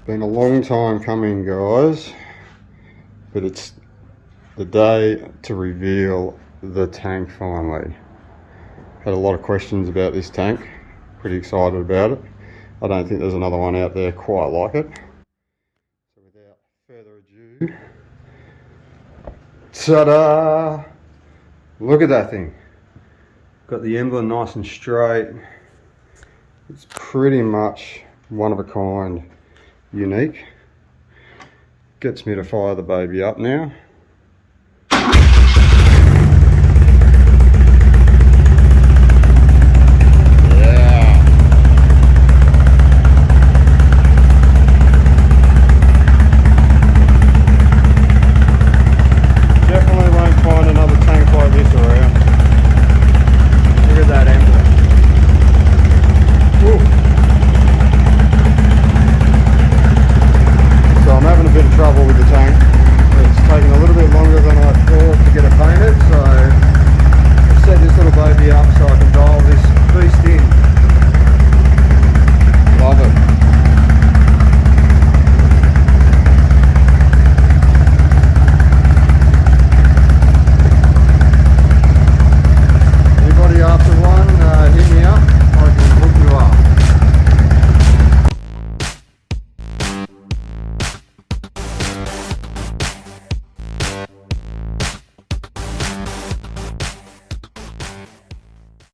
Been a long time coming, guys, but it's the day to reveal the tank finally. Had a lot of questions about this tank, pretty excited about it. I don't think there's another one out there quite like it. So without further ado, ta-da! Look at that thing. Got the emblem nice and straight. It's pretty much one of a kind, unique. Gets me to fire the baby up now.